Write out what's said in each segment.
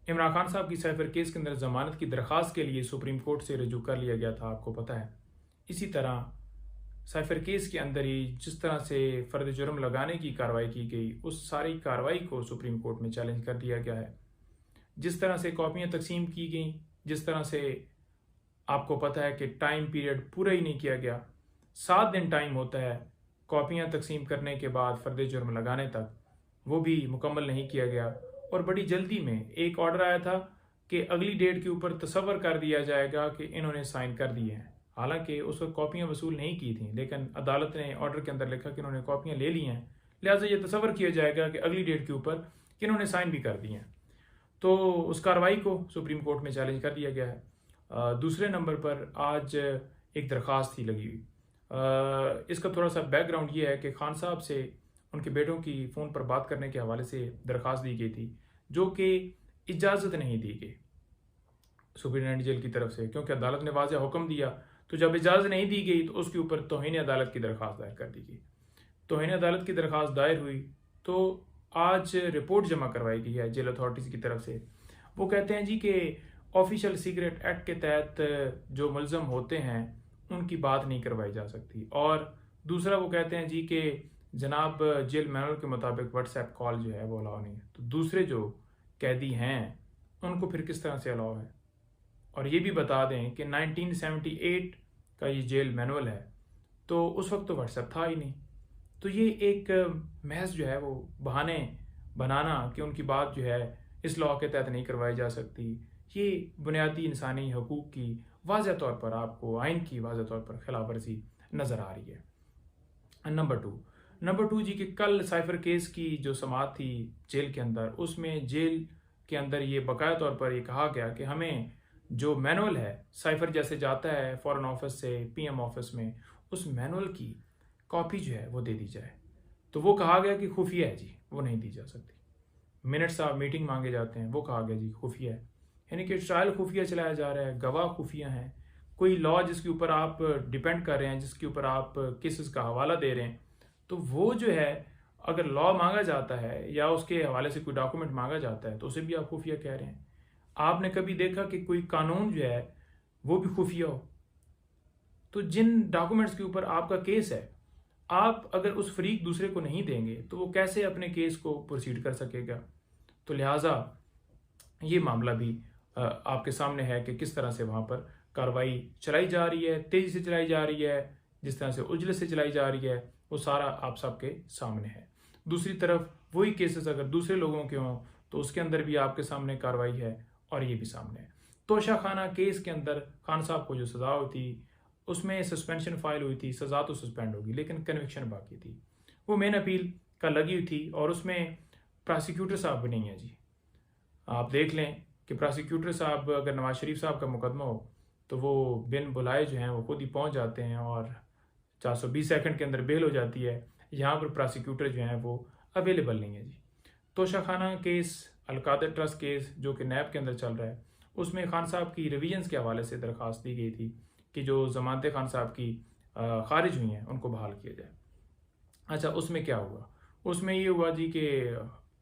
इमरान खान साहब की cipher case के अंदर जमानत की दरख्वास्त के लिए सुप्रीम कोर्ट से रजू कर लिया गया था, आपको पता है। इसी तरह साइफर केस के अंदर ही जिस तरह से फ़र्द जुर्म लगाने की कार्रवाई की गई, उस सारी कार्रवाई को सुप्रीम कोर्ट में चैलेंज कर दिया गया है। जिस तरह से कॉपियाँ तकसीम की गई, जिस तरह से आपको पता है कि टाइम पीरियड पूरा ही नहीं किया गया, 7 दिन टाइम होता है कॉपियाँ तकसीम करने के बाद फ़र्द जुर्म लगाने तक, वो भी मुकम्मल नहीं किया गया। और बड़ी जल्दी में एक ऑर्डर आया था कि अगली डेट के ऊपर तसव्वुर कर दिया जाएगा कि इन्होंने साइन कर दिए हैं। हालांकि उस वक्त कॉपियाँ वसूल नहीं की थी, लेकिन अदालत ने ऑर्डर के अंदर लिखा कि इन्होंने कॉपियाँ ले ली हैं, लिहाजा ये तसव्वुर किया जाएगा कि अगली डेट के ऊपर कि इन्होंने साइन भी कर दिए हैं। तो उस कार्रवाई को सुप्रीम कोर्ट में चैलेंज कर दिया गया है। दूसरे नंबर पर आज एक दरख्वास्त थी लगी हुई। इसका थोड़ा सा बैकग्राउंड ये है कि खान साहब से उनके बेटों की फ़ोन पर बात करने के हवाले से दरख्वास्त दी गई थी, जो कि इजाज़त नहीं दी गई सुप्रीटेंडेंट जेल की तरफ से, क्योंकि अदालत ने वाज़ेह हुक्म दिया। तो जब इजाज़त नहीं दी गई तो उसके ऊपर तौहीन अदालत की दरख्वास्त दायर कर दी गई। तौहीन अदालत की दरख्वास्त दायर हुई तो आज रिपोर्ट जमा करवाई गई है जेल अथॉरिटीज़ की तरफ से। वो कहते हैं जी कि ऑफिशियल सीक्रेट एक्ट के तहत जो मुलज़म होते हैं उनकी बात नहीं करवाई जा सकती। और दूसरा वो कहते हैं जी कि जनाब जेल मैनुअल के मुताबिक व्हाट्सएप कॉल जो है वो अलाउ नहीं है। तो दूसरे जो कैदी हैं उनको फिर किस तरह से अलाउ है। और ये भी बता दें कि 1978 का ये जेल मैनुअल है, तो उस वक्त तो व्हाट्सएप था ही नहीं। तो ये एक महज जो है वो बहाने बनाना कि उनकी बात जो है इस लॉ के तहत नहीं करवाई जा सकती, ये बुनियादी इंसानी हकूक़ की वाज़ेह तौर पर, आपको आइन की वाज़ेह तौर पर खिलाफ वर्जी नज़र आ रही है। नंबर टू जी कि कल साइफर केस की जो समाअत थी जेल के अंदर, उसमें जेल के अंदर ये बकाया तौर पर ये कहा गया कि हमें जो मैनुअल है साइफर जैसे जाता है फॉरेन ऑफिस से पीएम ऑफिस में, उस मैनुअल की कॉपी जो है वो दे दी जाए। तो वो कहा गया कि खुफिया है जी, वो नहीं दी जा सकती। मिनट्स ऑफ मीटिंग मांगे जाते हैं, वो कहा गया जी खुफिया है। यानी कि ट्रायल खुफिया चलाया जा रहा है, गवाह खुफिया हैं। कोई लॉ जिसके ऊपर आप डिपेंड कर रहे हैं, जिसके ऊपर आप केसेस का हवाला दे रहे हैं, तो वो जो है अगर लॉ मांगा जाता है या उसके हवाले से कोई डॉक्यूमेंट मांगा जाता है तो उसे भी आप खुफिया कह रहे हैं। आपने कभी देखा कि कोई कानून जो है वो भी खुफिया हो? तो जिन डॉक्यूमेंट्स के ऊपर आपका केस है, आप अगर उस फरीक दूसरे को नहीं देंगे तो वो कैसे अपने केस को प्रोसीड कर सकेगा। तो लिहाजा ये मामला भी आपके सामने है कि किस तरह से वहाँ पर कार्रवाई चलाई जा रही है, तेज़ी से चलाई जा रही है, जिस तरह से उजले से चलाई जा रही है, वो सारा आप सबके सामने है। दूसरी तरफ वही केसेस अगर दूसरे लोगों के हों तो उसके अंदर भी आपके सामने कार्रवाई है और ये भी सामने है। तोशा खाना केस के अंदर खान साहब को जो सज़ा हुई थी, उसमें सस्पेंशन फाइल हुई थी, सज़ा तो सस्पेंड होगी लेकिन कन्विक्शन बाकी थी। वो मेन अपील का लगी हुई थी और उसमें प्रोसिक्यूटर साहब भी नहीं है जी। आप देख लें कि प्रोसिक्यूटर साहब, अगर नवाज शरीफ साहब का मुकदमा हो तो वो बिन बुलाए जो हैं वो खुद ही पहुंच जाते हैं और 420 सेकंड के अंदर बेल हो जाती है। यहाँ पर प्रोसिक्यूटर जो हैं वो अवेलेबल नहीं है जी। तोशा खाना केस, अलकादर ट्रस्ट केस जो कि नैब के अंदर चल रहा है, उसमें खान साहब की रिविजन्स के हवाले से दरख्वास्त दी गई थी कि जो जमानतें खान साहब की खारिज हुई हैं उनको बहाल किया जाए। अच्छा, उसमें क्या हुआ? उसमें ये हुआ जी कि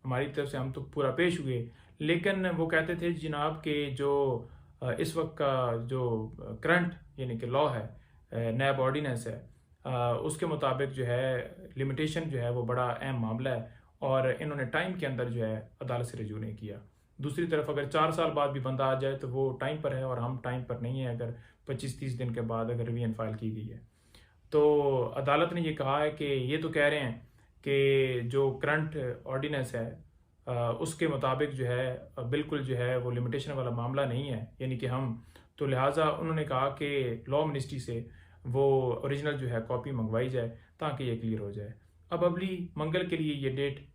हमारी तरफ से हम तो पूरा पेश हुए, लेकिन वो कहते थे जनाब के जो इस वक्त का जो करंट यानी कि लॉ है, नैब ऑर्डिनेंस है, उसके मुताबिक जो है लिमिटेशन जो है वो बड़ा अहम मामला है और इन्होंने टाइम के अंदर जो है अदालत से रजू नहीं किया। दूसरी तरफ अगर 4 साल बाद भी बंदा आ जाए तो वो टाइम पर है और हम टाइम पर नहीं है अगर 25-30 दिन के बाद अगर रिवीजन फाइल की गई है। तो अदालत ने ये कहा है कि ये तो कह रहे हैं कि जो करंट ऑर्डिनेंस है उसके मुताबिक जो है बिल्कुल जो है वो लिमिटेशन वाला मामला नहीं है, यानी कि हम तो लिहाजा उन्होंने कहा कि लॉ मिनिस्ट्री से वो ओरिजिनल जो है कॉपी मंगवाई जाए ताकि ये क्लियर हो जाए। अब अगली मंगल के लिए ये डेट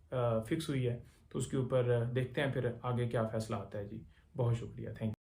फिक्स हुई है, तो उसके ऊपर देखते हैं फिर आगे क्या फ़ैसला आता है जी। बहुत शुक्रिया, थैंक यू।